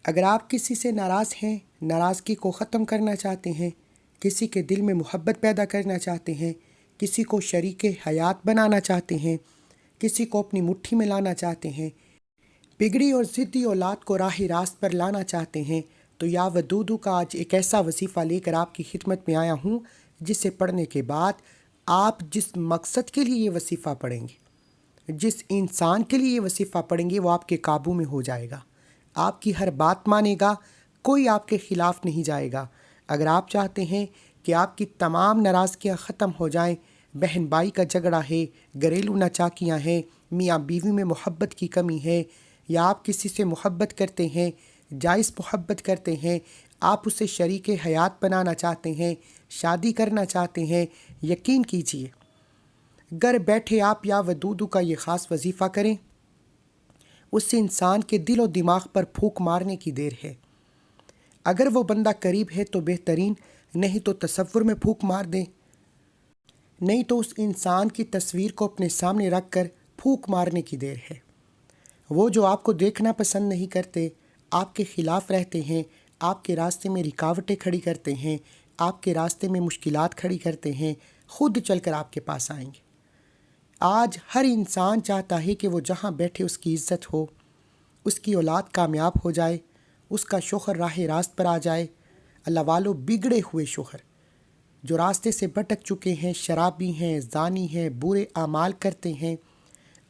اگر آپ کسی سے ناراض ہیں، ناراضگی کو ختم کرنا چاہتے ہیں، کسی کے دل میں محبت پیدا کرنا چاہتے ہیں، کسی کو شریک حیات بنانا چاہتے ہیں، کسی کو اپنی مٹھی میں لانا چاہتے ہیں، بگڑی اور ضدی اولاد کو راہ راست پر لانا چاہتے ہیں، تو یا ودودو کا آج ایک ایسا وظیفہ لے کر آپ کی خدمت میں آیا ہوں جسے پڑھنے کے بعد آپ جس مقصد کے لیے یہ وظیفہ پڑھیں گے، جس انسان کے لیے یہ وظیفہ پڑھیں گے، وہ آپ کے قابو میں ہو جائے گا، آپ کی ہر بات مانے گا، کوئی آپ کے خلاف نہیں جائے گا۔ اگر آپ چاہتے ہیں کہ آپ کی تمام ناراضگیاں ختم ہو جائیں، بہن بھائی کا جھگڑا ہے، گھریلو ناچاکیاں ہیں، میاں بیوی میں محبت کی کمی ہے، یا آپ کسی سے محبت کرتے ہیں، جائز محبت کرتے ہیں، آپ اسے شریک حیات بنانا چاہتے ہیں، شادی کرنا چاہتے ہیں، یقین کیجئے گھر بیٹھے آپ یا ودودو کا یہ خاص وظیفہ کریں، اس انسان کے دل و دماغ پر پھونک مارنے کی دیر ہے۔ اگر وہ بندہ قریب ہے تو بہترین، نہیں تو تصور میں پھونک مار دیں، نہیں تو اس انسان کی تصویر کو اپنے سامنے رکھ کر پھونک مارنے کی دیر ہے۔ وہ جو آپ کو دیکھنا پسند نہیں کرتے، آپ کے خلاف رہتے ہیں، آپ کے راستے میں رکاوٹیں کھڑی کرتے ہیں، آپ کے راستے میں مشکلات کھڑی کرتے ہیں، خود چل کر آپ کے پاس آئیں گے۔ آج ہر انسان چاہتا ہے کہ وہ جہاں بیٹھے اس کی عزت ہو، اس کی اولاد کامیاب ہو جائے، اس کا شوہر راہ راست پر آ جائے۔ اللہ والو، بگڑے ہوئے شوہر جو راستے سے بھٹک چکے ہیں، شرابی ہیں، زانی ہیں، برے اعمال کرتے ہیں،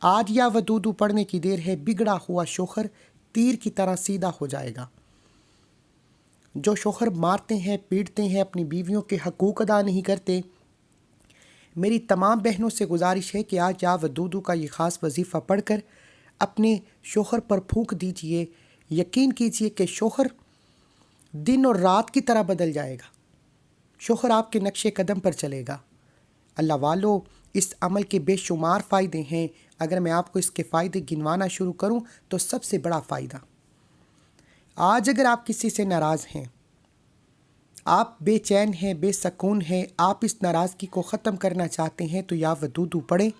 آج یا ودودو پڑھنے کی دیر ہے، بگڑا ہوا شوہر تیر کی طرح سیدھا ہو جائے گا۔ جو شوہر مارتے ہیں، پیٹتے ہیں، اپنی بیویوں کے حقوق ادا نہیں کرتے، میری تمام بہنوں سے گزارش ہے کہ آج یا ودودو کا یہ خاص وظیفہ پڑھ کر اپنے شوہر پر پھونک دیجئے۔ یقین کیجئے کہ شوہر دن اور رات کی طرح بدل جائے گا، شوہر آپ کے نقش قدم پر چلے گا۔ اللہ والو، اس عمل کے بے شمار فائدے ہیں، اگر میں آپ کو اس کے فائدے گنوانا شروع کروں تو سب سے بڑا فائدہ، آج اگر آپ کسی سے ناراض ہیں، آپ بے چین ہیں، بے سکون ہیں، آپ اس ناراضگی کو ختم کرنا چاہتے ہیں، تو یا ودودو پڑھیں۔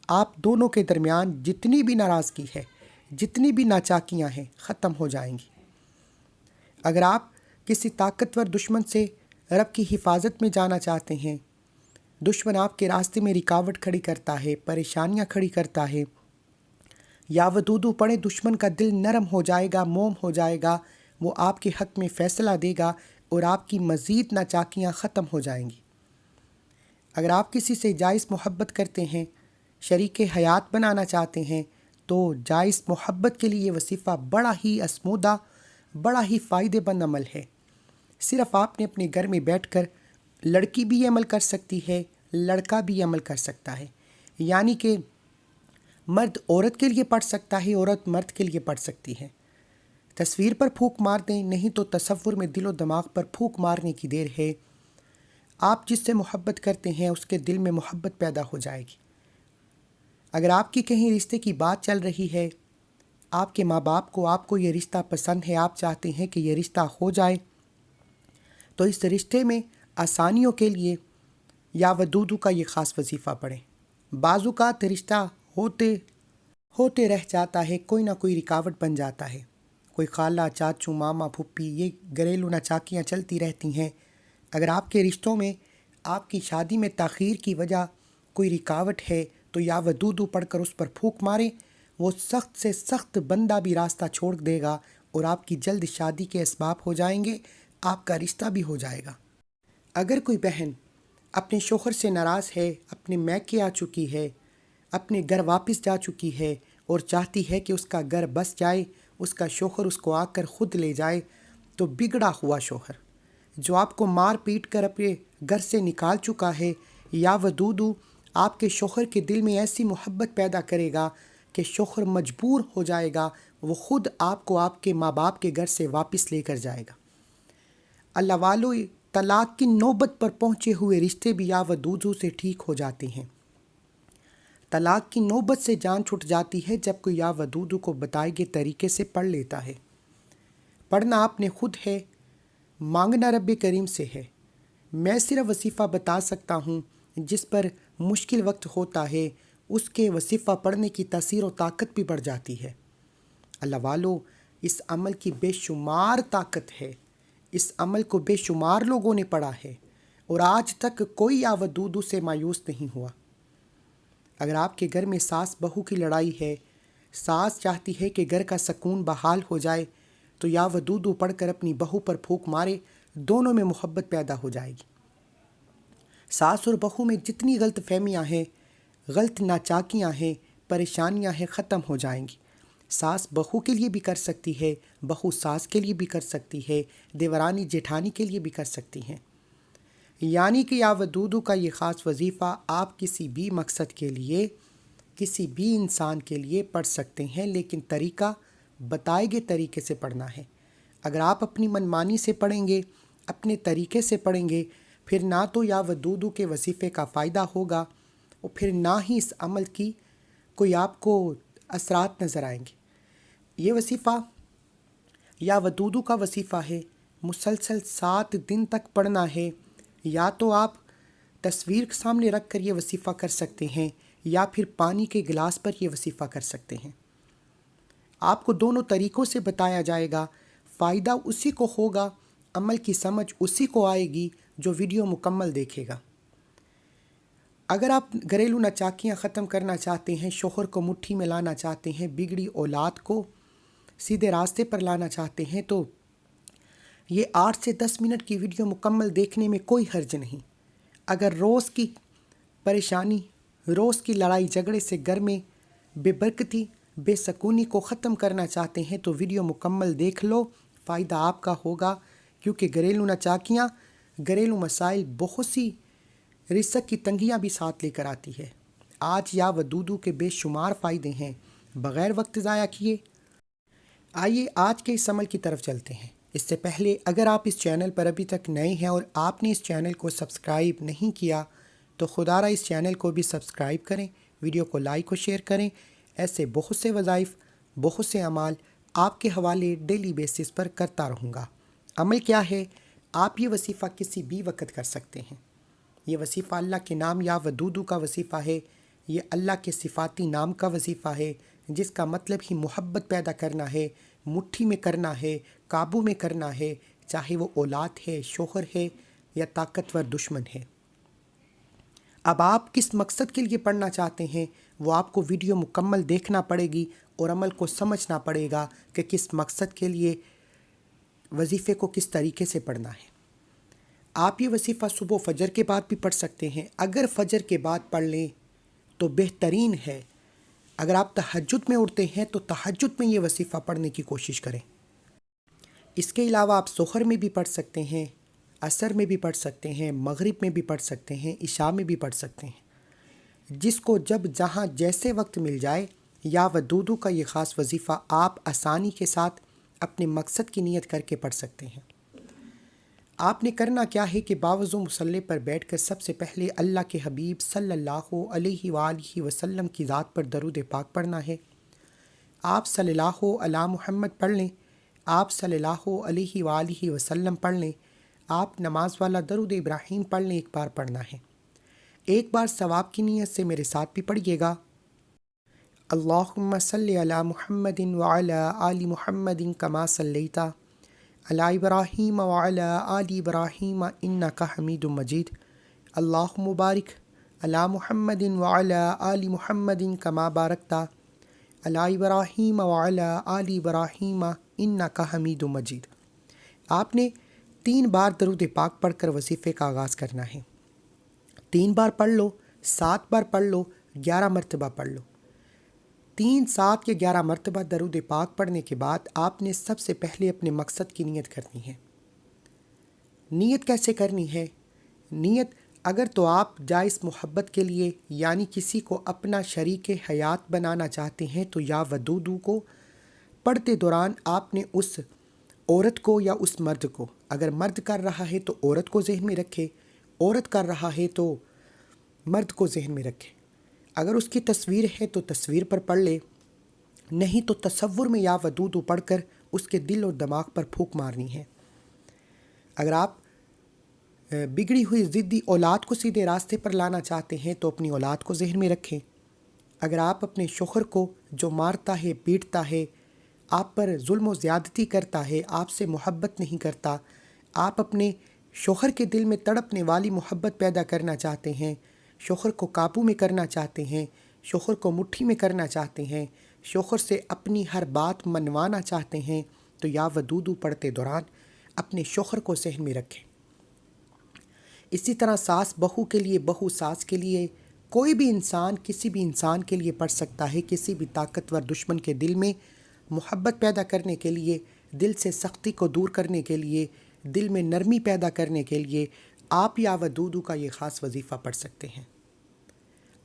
آپ دونوں کے درمیان جتنی بھی ناراضگی ہے، جتنی بھی ناچاکیاں ہیں، ختم ہو جائیں گی۔ اگر آپ کسی طاقتور دشمن سے رب کی حفاظت میں جانا چاہتے ہیں، دشمن آپ کے راستے میں رکاوٹ کھڑی کرتا ہے، پریشانیاں کھڑی کرتا ہے، یا ودودو پڑھیں، دشمن کا دل نرم ہو جائے گا، موم ہو جائے گا، وہ آپ کے حق میں فیصلہ دے گا اور آپ کی مزید ناچاکیاں ختم ہو جائیں گی۔ اگر آپ کسی سے جائز محبت کرتے ہیں، شریک حیات بنانا چاہتے ہیں، تو جائز محبت کے لیے یہ وظیفہ بڑا ہی اسمودہ، بڑا ہی فائدے مند عمل ہے۔ صرف آپ نے اپنے گھر میں بیٹھ کر، لڑکی بھی عمل کر سکتی ہے، لڑکا بھی عمل کر سکتا ہے، یعنی کہ مرد عورت کے لیے پڑھ سکتا ہے، عورت مرد کے لیے پڑھ سکتی ہے۔ تصویر پر پھونک مار دیں، نہیں تو تصور میں دل و دماغ پر پھونک مارنے کی دیر ہے۔ آپ جس سے محبت کرتے ہیں، اس کے دل میں محبت پیدا ہو جائے گی۔ اگر آپ کی کہیں رشتے کی بات چل رہی ہے، آپ کے ماں باپ کو آپ کو یہ رشتہ پسند ہے، آپ چاہتے ہیں کہ یہ رشتہ ہو جائے، تو اس رشتے میں آسانیوں کے لیے یا ودودو کا یہ خاص وظیفہ پڑھیں۔ بعض اوقات رشتہ ہوتے رہ جاتا ہے، کوئی نہ کوئی رکاوٹ بن جاتا ہے، کوئی خالہ، چاچو، ماما، پھپھی، یہ گھریلو ناچاکیاں چلتی رہتی ہیں۔ اگر آپ کے رشتوں میں آپ کی شادی میں تاخیر کی وجہ کوئی رکاوٹ ہے، تو یا ودودو پڑھ کر اس پر پھونک ماریں، وہ سخت سے سخت بندہ بھی راستہ چھوڑ دے گا اور آپ کی جلد شادی کے اسباب ہو جائیں گے، آپ کا رشتہ بھی ہو جائے گا۔ اگر کوئی بہن اپنے شوہر سے ناراض ہے، اپنے میکے آ چکی ہے، اپنے گھر واپس جا چکی ہے اور چاہتی ہے کہ اس کا گھر بس جائے، اس کا شوہر اس کو آ کر خود لے جائے، تو بگڑا ہوا شوہر جو آپ کو مار پیٹ کر اپنے گھر سے نکال چکا ہے، یا ودودو آپ کے شوہر کے دل میں ایسی محبت پیدا کرے گا کہ شوہر مجبور ہو جائے گا، وہ خود آپ کو آپ کے ماں باپ کے گھر سے واپس لے کر جائے گا۔ اللہ والو، طلاق کی نوبت پر پہنچے ہوئے رشتے بھی یا ودودو سے ٹھیک ہو جاتے ہیں۔ طلاق کی نوبت سے جان چھٹ جاتی ہے جب کوئی یا ودودو کو بتائے گئے طریقے سے پڑھ لیتا ہے۔ پڑھنا آپ نے خود ہے، مانگنا رب کریم سے ہے۔ میں صرف وظیفہ بتا سکتا ہوں، جس پر مشکل وقت ہوتا ہے، اس کے وظیفہ پڑھنے کی تاثیر و طاقت بھی بڑھ جاتی ہے۔ اللہ والو، اس عمل کی بے شمار طاقت ہے، اس عمل کو بے شمار لوگوں نے پڑھا ہے اور آج تک کوئی یا ودودو سے مایوس نہیں ہوا۔ اگر آپ کے گھر میں ساس بہو کی لڑائی ہے، ساس چاہتی ہے کہ گھر کا سکون بحال ہو جائے تو یا ودودو پڑھ کر اپنی بہو پر پھونک مارے، دونوں میں محبت پیدا ہو جائے گی۔ ساس اور بہو میں جتنی غلط فہمیاں ہیں، غلط ناچاکیاں ہیں، پریشانیاں ہیں، ختم ہو جائیں گی۔ ساس بہو کے لیے بھی کر سکتی ہے، بہو ساس کے لیے بھی کر سکتی ہے، دیورانی جیٹھانی کے لیے بھی کر سکتی ہیں۔ یعنی کہ یا ودودو کا یہ خاص وظیفہ آپ کسی بھی مقصد کے لیے، کسی بھی انسان کے لیے پڑھ سکتے ہیں، لیکن طریقہ بتائے گئے طریقے سے پڑھنا ہے۔ اگر آپ اپنی منمانی سے پڑھیں گے، اپنے طریقے سے پڑھیں گے، پھر نہ تو یا ودودو کے وظیفے کا فائدہ ہوگا اور پھر نہ ہی اس عمل کی کوئی آپ کو اثرات نظر آئیں گے۔ یہ وظیفہ یا ودودو کا وظیفہ ہے، مسلسل 7 دن تک پڑھنا ہے۔ یا تو آپ تصویر سامنے رکھ کر یہ وظیفہ کر سکتے ہیں یا پھر پانی کے گلاس پر یہ وظیفہ کر سکتے ہیں۔ آپ کو دونوں طریقوں سے بتایا جائے گا، فائدہ اسی کو ہوگا، عمل کی سمجھ اسی کو آئے گی جو ویڈیو مکمل دیکھے گا۔ اگر آپ گھریلو ناچاکیاں ختم کرنا چاہتے ہیں، شوہر کو مٹھی میں لانا چاہتے ہیں، بگڑی اولاد کو سیدھے راستے پر لانا چاہتے ہیں تو یہ 8 سے 10 منٹ کی ویڈیو مکمل دیکھنے میں کوئی حرج نہیں۔ اگر روز کی پریشانی، روز کی لڑائی جھگڑے سے گھر میں بے برکتی، بے سکونی کو ختم کرنا چاہتے ہیں تو ویڈیو مکمل دیکھ لو، فائدہ آپ کا ہوگا، کیونکہ گھریلو ناچاکیاں، گھریلو مسائل بہت سی رزق کی تنگیاں بھی ساتھ لے کر آتی ہے۔ آج یا ودودو کے بے شمار فائدے ہیں۔ بغیر وقت ضائع کیے آئیے آج کے اس عمل کی طرف چلتے ہیں۔ اس سے پہلے اگر آپ اس چینل پر ابھی تک نئے ہیں اور آپ نے اس چینل کو سبسکرائب نہیں کیا تو خدا را اس چینل کو بھی سبسکرائب کریں، ویڈیو کو لائک و شیئر کریں۔ ایسے بہت سے وظائف، بہت سے اعمال آپ کے حوالے ڈیلی بیسس پر کرتا رہوں گا۔ عمل کیا ہے؟ آپ یہ وظیفہ کسی بھی وقت کر سکتے ہیں۔ یہ وظیفہ اللہ کے نام یا ودودو کا وظیفہ ہے، یہ اللہ کے صفاتی نام کا وظیفہ ہے، جس کا مطلب ہی محبت پیدا کرنا ہے، مٹھی میں کرنا ہے، قابو میں کرنا ہے، چاہے وہ اولاد ہے، شوہر ہے یا طاقتور دشمن ہے۔ اب آپ کس مقصد کے لیے پڑھنا چاہتے ہیں وہ آپ کو ویڈیو مکمل دیکھنا پڑے گی اور عمل کو سمجھنا پڑے گا کہ کس مقصد کے لیے وظیفے کو کس طریقے سے پڑھنا ہے۔ آپ یہ وظیفہ صبح و فجر کے بعد بھی پڑھ سکتے ہیں۔ اگر فجر کے بعد پڑھ لیں تو بہترین ہے۔ اگر آپ تہجد میں اٹھتے ہیں تو تہجد میں یہ وظیفہ پڑھنے کی کوشش کریں۔ اس کے علاوہ آپ ظہر میں بھی پڑھ سکتے ہیں، عصر میں بھی پڑھ سکتے ہیں، مغرب میں بھی پڑھ سکتے ہیں، عشاء میں بھی پڑھ سکتے ہیں۔ جس کو جب جہاں جیسے وقت مل جائے، یا ودودو کا یہ خاص وظیفہ آپ آسانی کے ساتھ اپنے مقصد کی نیت کر کے پڑھ سکتے ہیں۔ آپ نے کرنا کیا ہے کہ باوضو مصلی پر بیٹھ کر سب سے پہلے اللہ کے حبیب صلی اللہ علیہ وآلہ وسلم کی ذات پر درود پاک پڑھنا ہے۔ آپ صلی اللہ علی محمد پڑھ لیں، آپ صلی اللہ علیہ وآلہ وسلم پڑھ لیں، آپ نماز والا درود ابراہیم پڑھ لیں، ایک بار پڑھنا ہے۔ ایک بار ثواب کی نیت سے میرے ساتھ بھی پڑھیے گا۔ اللہم صلی علی محمد وعلی آل محمد کما صلیت علی ابراہیم وعلی آل ابراہیم انک حمید مجید۔ اللہم بارک علی محمد وعلی آل محمد کما بارکت علی ابراہیم وعلی آل ابراہیم انک حمید مجید۔ آپ نے 3 بار درود پاک پڑھ کر وظیفے کا آغاز کرنا ہے۔ 3 بار پڑھ لو، 7 بار پڑھ لو، 11 مرتبہ پڑھ لو۔ 3، 7 یا 11 مرتبہ درود پاک پڑھنے کے بعد آپ نے سب سے پہلے اپنے مقصد کی نیت کرنی ہے۔ نیت کیسے کرنی ہے؟ نیت اگر تو آپ جائز محبت کے لیے، یعنی کسی کو اپنا شریک حیات بنانا چاہتے ہیں تو یا ودودو کو پڑھتے دوران آپ نے اس عورت کو یا اس مرد کو، اگر مرد کر رہا ہے تو عورت کو ذہن میں رکھے، عورت کر رہا ہے تو مرد کو ذہن میں رکھے۔ اگر اس کی تصویر ہے تو تصویر پر پڑھ لے، نہیں تو تصور میں یا ودودو پڑھ کر اس کے دل اور دماغ پر پھونک مارنی ہے۔ اگر آپ بگڑی ہوئی ضدی اولاد کو سیدھے راستے پر لانا چاہتے ہیں تو اپنی اولاد کو ذہن میں رکھیں۔ اگر آپ اپنے شوہر کو جو مارتا ہے، پیٹتا ہے، آپ پر ظلم و زیادتی کرتا ہے، آپ سے محبت نہیں کرتا، آپ اپنے شوہر کے دل میں تڑپنے والی محبت پیدا کرنا چاہتے ہیں، شوہر کو قابو میں کرنا چاہتے ہیں، شوہر کو مٹھی میں کرنا چاہتے ہیں، شوہر سے اپنی ہر بات منوانا چاہتے ہیں، تو یا ودودو پڑھتے دوران اپنے شوہر کو ذہن میں رکھیں۔ اسی طرح ساس بہو کے لیے، بہو ساس کے لیے، کوئی بھی انسان کسی بھی انسان کے لیے پڑھ سکتا ہے۔ کسی بھی طاقتور دشمن کے دل میں محبت پیدا کرنے کے لیے، دل سے سختی کو دور کرنے کے لیے، دل میں نرمی پیدا کرنے کے لیے آپ یا ودودو کا یہ خاص وظیفہ پڑھ سکتے ہیں۔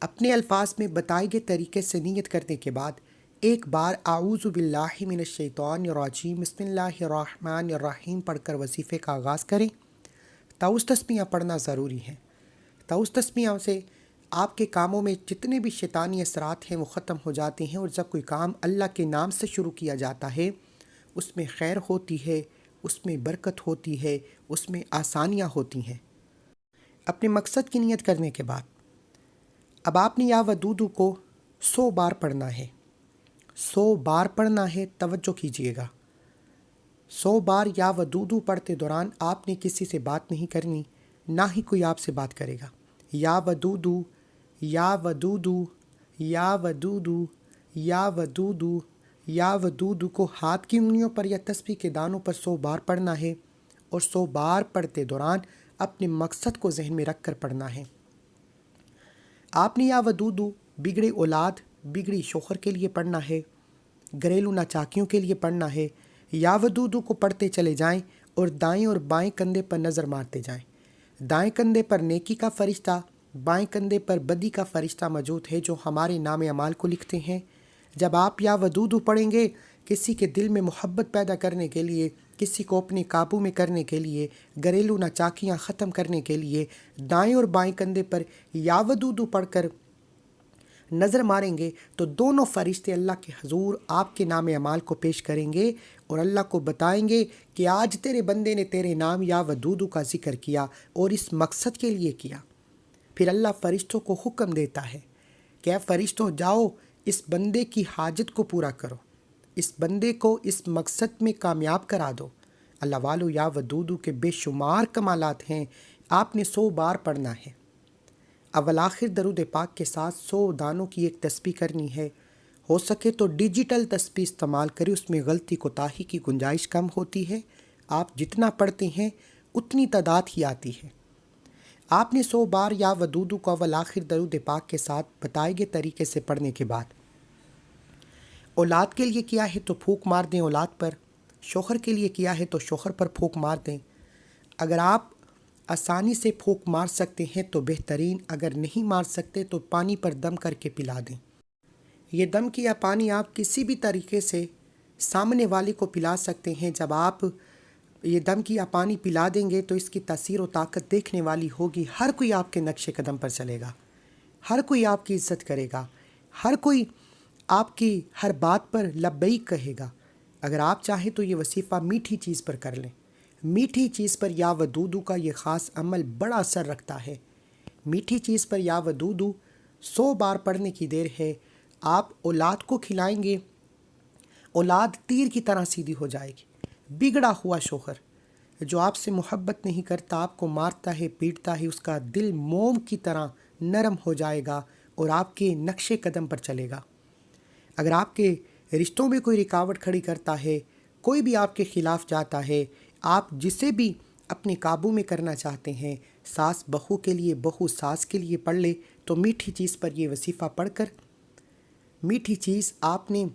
اپنے الفاظ میں بتائے گئے طریقے سے نیت کرنے کے بعد ایک بار اعوذ باللہ من الشیطان الرجیم بسم اللہ الرحمن الرحیم پڑھ کر وظیفے کا آغاز کریں۔ تعوذ تسمیہ پڑھنا ضروری ہے۔ تعوذ تسمیہ سے آپ کے کاموں میں جتنے بھی شیطانی اثرات ہیں وہ ختم ہو جاتے ہیں، اور جب کوئی کام اللہ کے نام سے شروع کیا جاتا ہے اس میں خیر ہوتی ہے، اس میں برکت ہوتی ہے، اس میں آسانیاں ہوتی ہیں۔ اپنے مقصد کی نیت کرنے کے بعد اب آپ نے یا ودودو کو 100 بار پڑھنا ہے۔ 100 بار پڑھنا ہے، توجہ کیجیے گا۔ 100 بار یا ودودو پڑھتے دوران آپ نے کسی سے بات نہیں کرنی، نہ ہی کوئی آپ سے بات کرے گا۔ یا ودودو، یا ودودو، یا ودودو، یا ودودو، یا ودودو کو ہاتھ کی انگلیوں پر یا تسبیح کے دانوں پر 100 بار پڑھنا ہے، اور 100 بار پڑھتے دوران اپنے مقصد کو ذہن میں رکھ کر پڑھنا ہے۔ آپ نے یا ودودو بگڑے اولاد، بگڑی شوہر کے لیے پڑھنا ہے، گھریلو ناچاکیوں کے لیے پڑھنا ہے۔ یا ودودو کو پڑھتے چلے جائیں اور دائیں اور بائیں کندھے پر نظر مارتے جائیں۔ دائیں کندھے پر نیکی کا فرشتہ، بائیں کندھے پر بدی کا فرشتہ موجود ہے جو ہمارے نام اعمال کو لکھتے ہیں۔ جب آپ یا ودودو پڑھیں گے، کسی کے دل میں محبت پیدا کرنے کے لیے، کسی کو اپنے قابو میں کرنے کے لیے، گھریلو ناچاکیاں ختم کرنے کے لیے، دائیں اور بائیں کندھے پر یا ودودو پڑھ کر نظر ماریں گے تو دونوں فرشتے اللہ کے حضور آپ کے نام اعمال کو پیش کریں گے اور اللہ کو بتائیں گے کہ آج تیرے بندے نے تیرے نام یا ودودو کا ذکر کیا اور اس مقصد کے لیے کیا۔ پھر اللہ فرشتوں کو حکم دیتا ہے کہ اے فرشتوں جاؤ اس بندے کی حاجت کو پورا کرو، اس بندے کو اس مقصد میں کامیاب کرا دو۔ اللہ والو یا ودودو کے بے شمار کمالات ہیں، آپ نے 100 بار پڑھنا ہے۔ اول آخر درود پاک کے ساتھ 100 دانوں کی ایک تسبیح کرنی ہے۔ ہو سکے تو ڈیجیٹل تسبیح استعمال کریں، اس میں غلطی کوتاہی کی گنجائش کم ہوتی ہے۔ آپ جتنا پڑھتے ہیں اتنی تعداد ہی آتی ہے۔ آپ نے 100 بار یا ودودو کو اول آخر درود پاک کے ساتھ بتائے گئے طریقے سے پڑھنے کے بعد اولاد کے لیے کیا ہے تو پھونک مار دیں اولاد پر، شوہر کے لیے کیا ہے تو شوہر پر پھونک مار دیں۔ اگر آپ آسانی سے پھونک مار سکتے ہیں تو بہترین، اگر نہیں مار سکتے تو پانی پر دم کر کے پلا دیں۔ یہ دم کیا پانی آپ کسی بھی طریقے سے سامنے والے کو پلا سکتے ہیں۔ جب آپ یہ دم کیا پانی پلا دیں گے تو اس کی تاثیر و طاقت دیکھنے والی ہوگی۔ ہر کوئی آپ کے نقش قدم پر چلے گا، ہر کوئی آپ کی عزت کرے گا، ہر کوئی آپ کی ہر بات پر لبیک کہے گا۔ اگر آپ چاہیں تو یہ وظیفہ میٹھی چیز پر کر لیں۔ میٹھی چیز پر یا ودودو کا یہ خاص عمل بڑا اثر رکھتا ہے۔ میٹھی چیز پر یا ودودو 100 بار پڑھنے کی دیر ہے۔ آپ اولاد کو کھلائیں گے، اولاد تیر کی طرح سیدھی ہو جائے گی۔ بگڑا ہوا شوہر جو آپ سے محبت نہیں کرتا، آپ کو مارتا ہے، پیٹتا ہے، اس کا دل موم کی طرح نرم ہو جائے گا اور آپ کے نقش قدم پر چلے گا۔ اگر آپ کے رشتوں میں کوئی رکاوٹ کھڑی کرتا ہے، کوئی بھی آپ کے خلاف جاتا ہے، آپ جسے بھی اپنے قابو میں کرنا چاہتے ہیں، ساس بہو کے لیے، بہو ساس کے لیے پڑھ لے تو میٹھی چیز پر یہ وظیفہ پڑھ کر میٹھی چیز آپ نے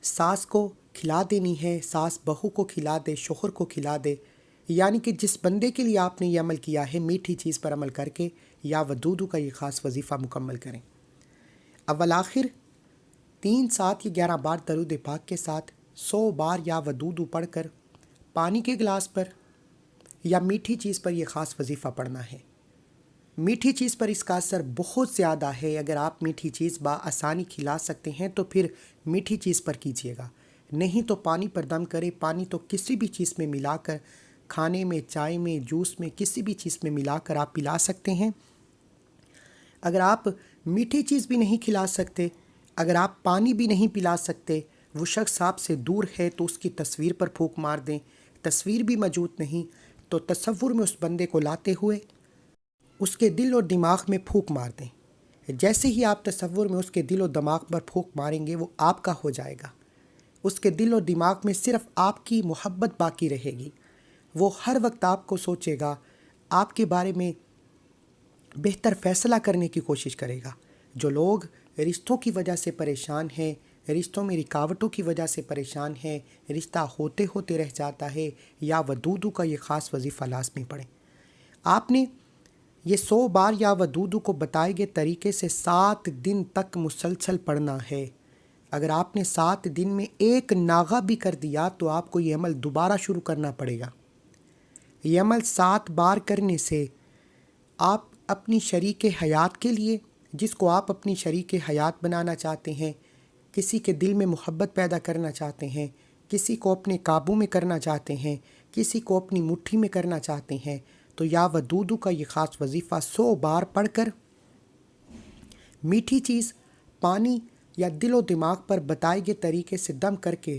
ساس کو کھلا دینی ہے، ساس بہو کو کھلا دے، شوہر کو کھلا دے۔ یعنی کہ جس بندے کے لیے آپ نے یہ عمل کیا ہے، میٹھی چیز پر عمل کر کے یا ودودو کا یہ خاص وظیفہ مکمل کریں۔ اول آخر 3، 7 یا 11 بار درود پاک کے ساتھ 100 بار یا ودودو پڑھ کر پانی کے گلاس پر یا میٹھی چیز پر یہ خاص وظیفہ پڑھنا ہے۔ میٹھی چیز پر اس کا اثر بہت زیادہ ہے۔ اگر آپ میٹھی چیز بآسانی کھلا سکتے ہیں تو پھر میٹھی چیز پر کیجیے گا، نہیں تو پانی پر دم کرے۔ پانی تو کسی بھی چیز میں ملا کر، کھانے میں، چائے میں، جوس میں، کسی بھی چیز میں ملا کر آپ پلا سکتے ہیں۔ اگر آپ میٹھی چیز بھی نہیں کھلا سکتے، اگر آپ پانی بھی نہیں پلا سکتے وہ شخص آپ سے دور ہے تو اس کی تصویر پر پھونک مار دیں، تصویر بھی موجود نہیں تو تصور میں اس بندے کو لاتے ہوئے اس کے دل اور دماغ میں پھونک مار دیں۔ جیسے ہی آپ تصور میں اس کے دل و دماغ پر پھونک ماریں گے وہ آپ کا ہو جائے گا۔ اس کے دل و دماغ میں صرف آپ کی محبت باقی رہے گی۔ وہ ہر وقت آپ کو سوچے گا، آپ کے بارے میں بہتر فیصلہ کرنے کی کوشش کرے گا۔ جو لوگ رشتوں کی وجہ سے پریشان ہیں، رشتوں میں رکاوٹوں کی وجہ سے پریشان ہیں، رشتہ ہوتے ہوتے رہ جاتا ہے، یا ودودو کا یہ خاص وظیفہ لازمی پڑھیں۔ آپ نے یہ 100 بار یا ودودو کو بتائے گئے طریقے سے 7 دن تک مسلسل پڑھنا ہے۔ اگر آپ نے 7 دن میں ایک ناغہ بھی کر دیا تو آپ کو یہ عمل دوبارہ شروع کرنا پڑے گا۔ یہ عمل 7 بار کرنے سے آپ اپنی شریک حیات کے لیے، جس کو آپ اپنی شریک حیات بنانا چاہتے ہیں، کسی کے دل میں محبت پیدا کرنا چاہتے ہیں، کسی کو اپنے قابو میں کرنا چاہتے ہیں، کسی کو اپنی مٹھی میں کرنا چاہتے ہیں، تو یا ودودو کا یہ خاص وظیفہ 100 بار پڑھ کر میٹھی چیز، پانی یا دل و دماغ پر بتائے گئے طریقے سے دم کر کے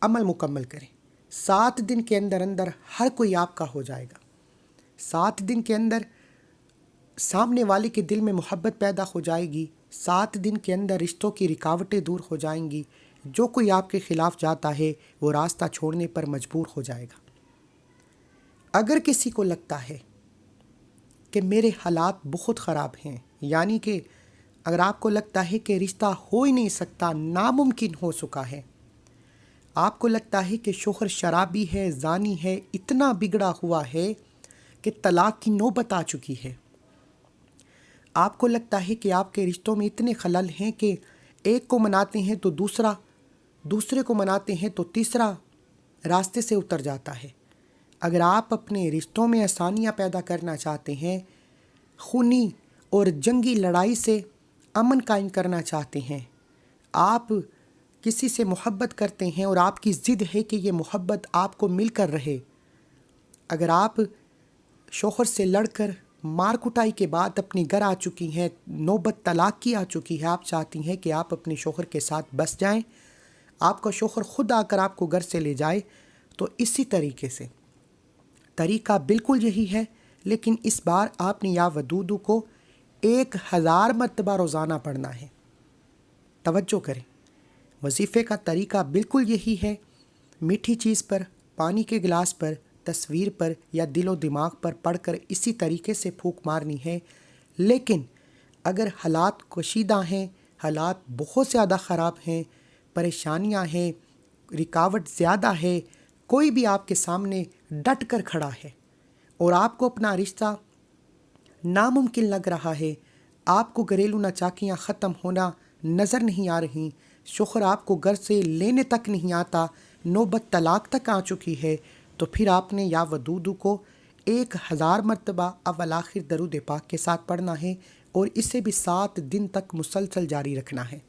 عمل مکمل کریں۔ 7 دن کے اندر اندر ہر کوئی آپ کا ہو جائے گا۔ 7 دن کے اندر سامنے والے کے دل میں محبت پیدا ہو جائے گی۔ 7 دن کے اندر رشتوں کی رکاوٹیں دور ہو جائیں گی۔ جو کوئی آپ کے خلاف جاتا ہے وہ راستہ چھوڑنے پر مجبور ہو جائے گا۔ اگر کسی کو لگتا ہے کہ میرے حالات بہت خراب ہیں، یعنی کہ اگر آپ کو لگتا ہے کہ رشتہ ہو ہی نہیں سکتا، ناممکن ہو چکا ہے، آپ کو لگتا ہے کہ شوہر شرابی ہے، زانی ہے، اتنا بگڑا ہوا ہے کہ طلاق کی نوبت آ چکی ہے، آپ کو لگتا ہے کہ آپ کے رشتوں میں اتنے خلل ہیں کہ ایک کو مناتے ہیں تو دوسرے کو مناتے ہیں تو تیسرا راستے سے اتر جاتا ہے، اگر آپ اپنے رشتوں میں آسانیاں پیدا کرنا چاہتے ہیں، خونی اور جنگی لڑائی سے امن قائم کرنا چاہتے ہیں، آپ کسی سے محبت کرتے ہیں اور آپ کی ضد ہے کہ یہ محبت آپ کو مل کر رہے، اگر آپ شوہر سے لڑ کر مار کٹائی کے بعد اپنے گھر آ چکی ہیں، نوبت طلاق کی آ چکی ہے، آپ چاہتی ہیں کہ آپ اپنے شوہر کے ساتھ بس جائیں، آپ کا شوہر خود آ کر آپ کو گھر سے لے جائے، تو اسی طریقے سے طریقہ بالکل یہی ہے، لیکن اس بار آپ نے یا ودودو کو 1000 مرتبہ روزانہ پڑھنا ہے۔ توجہ کریں، وظیفے کا طریقہ بالکل یہی ہے۔ میٹھی چیز پر، پانی کے گلاس پر، تصویر پر یا دل و دماغ پر پڑھ کر اسی طریقے سے پھونک مارنی ہے، لیکن اگر حالات کشیدہ ہیں، حالات بہت زیادہ خراب ہیں، پریشانیاں ہیں، رکاوٹ زیادہ ہے، کوئی بھی آپ کے سامنے ڈٹ کر کھڑا ہے اور آپ کو اپنا رشتہ ناممکن لگ رہا ہے، آپ کو گھریلو ناچاکیاں ختم ہونا نظر نہیں آ رہی، شوہر آپ کو گھر سے لینے تک نہیں آتا، نوبت طلاق تک آ چکی ہے، تو پھر آپ نے یا ودودو کو 1000 مرتبہ اول آخر درود پاک کے ساتھ پڑھنا ہے اور اسے بھی 7 دن تک مسلسل جاری رکھنا ہے۔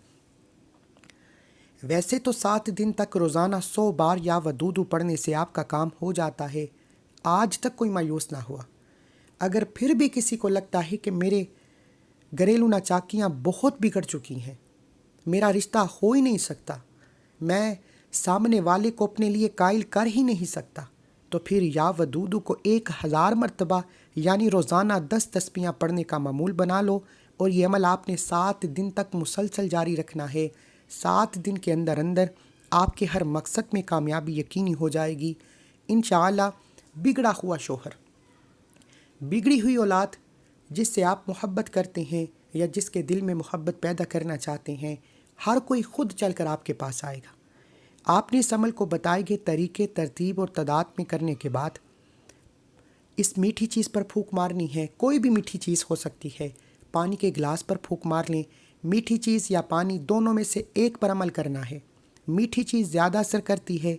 ویسے تو 7 دن تک روزانہ 100 بار یا ودودو پڑھنے سے آپ کا کام ہو جاتا ہے، آج تک کوئی مایوس نہ ہوا۔ اگر پھر بھی کسی کو لگتا ہے کہ میرے گھریلو ناچاکیاں بہت بگڑ چکی ہیں، میرا رشتہ ہو ہی نہیں سکتا، میں سامنے والے کو اپنے لیے قائل کر ہی نہیں سکتا، تو پھر یا ودودو کو 1000 مرتبہ یعنی روزانہ 10 تسبیحاں پڑھنے کا معمول بنا لو، اور یہ عمل آپ نے 7 دن تک مسلسل جاری رکھنا ہے۔ 7 دن کے اندر اندر آپ کے ہر مقصد میں کامیابی یقینی ہو جائے گی انشاءاللہ۔ بگڑا ہوا شوہر، بگڑی ہوئی اولاد جس سے آپ محبت کرتے ہیں یا جس کے دل میں محبت پیدا کرنا چاہتے ہیں، ہر کوئی خود چل کر آپ کے پاس آئے گا۔ آپ نے اس عمل کو بتائے گئے طریقے، ترتیب اور تعداد میں کرنے کے بعد اس میٹھی چیز پر پھونک مارنی ہے۔ کوئی بھی میٹھی چیز ہو سکتی ہے، پانی کے گلاس پر پھونک مار لیں، میٹھی چیز یا پانی دونوں میں سے ایک پر عمل کرنا ہے۔ میٹھی چیز زیادہ اثر کرتی ہے،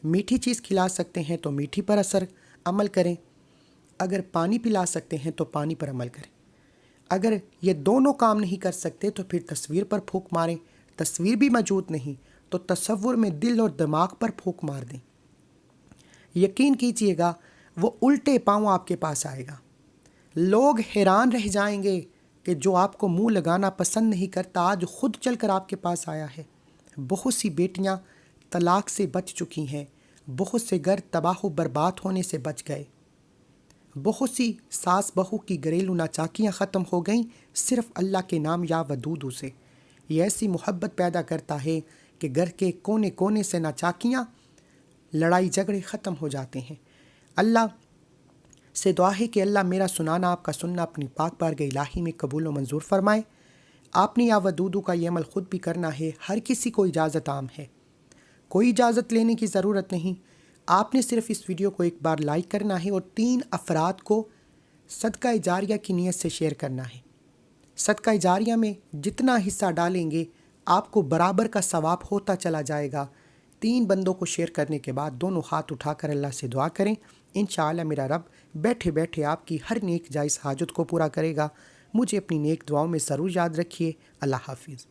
میٹھی چیز کھلا سکتے ہیں تو میٹھی پر عمل کریں، اگر پانی پلا سکتے ہیں تو پانی پر عمل کریں، اگر یہ دونوں کام نہیں کر سکتے تو پھر تصویر پر پھونک ماریں، تصویر بھی موجود نہیں تو تصور میں دل اور دماغ پر پھونک مار دیں۔ یقین کیجئے گا وہ الٹے پاؤں آپ کے پاس آئے گا۔ لوگ حیران رہ جائیں گے کہ جو آپ کو منہ لگانا پسند نہیں کرتا آج خود چل کر آپ کے پاس آیا ہے۔ بہت سی بیٹیاں طلاق سے بچ چکی ہیں، بہت سے گھر تباہ و برباد ہونے سے بچ گئے، بہت سی ساس بہو کی گھریلو ناچاکیاں ختم ہو گئیں صرف اللہ کے نام یا ودودو سے۔ یہ ایسی محبت پیدا کرتا ہے کہ گھر کے کونے کونے سے ناچاکیاں، لڑائی جھگڑے ختم ہو جاتے ہیں۔ اللہ سے دعا ہے کہ اللہ میرا سنانا، آپ کا سننا اپنی پاک بارگاہ الہی میں قبول و منظور فرمائے۔ آپ نے یا ودودو کا یہ عمل خود بھی کرنا ہے، ہر کسی کو اجازت عام ہے، کوئی اجازت لینے کی ضرورت نہیں۔ آپ نے صرف اس ویڈیو کو ایک بار لائک کرنا ہے اور 3 افراد کو صدقہ جاریہ کی نیت سے شیئر کرنا ہے۔ صدقہ جاریہ میں جتنا حصہ ڈالیں گے آپ کو برابر کا ثواب ہوتا چلا جائے گا۔ 3 بندوں کو شیئر کرنے کے بعد دونوں ہاتھ اٹھا کر اللہ سے دعا کریں، انشاءاللہ میرا رب بیٹھے بیٹھے آپ کی ہر نیک جائز حاجت کو پورا کرے گا۔ مجھے اپنی نیک دعاؤں میں ضرور یاد رکھیے۔ اللہ حافظ۔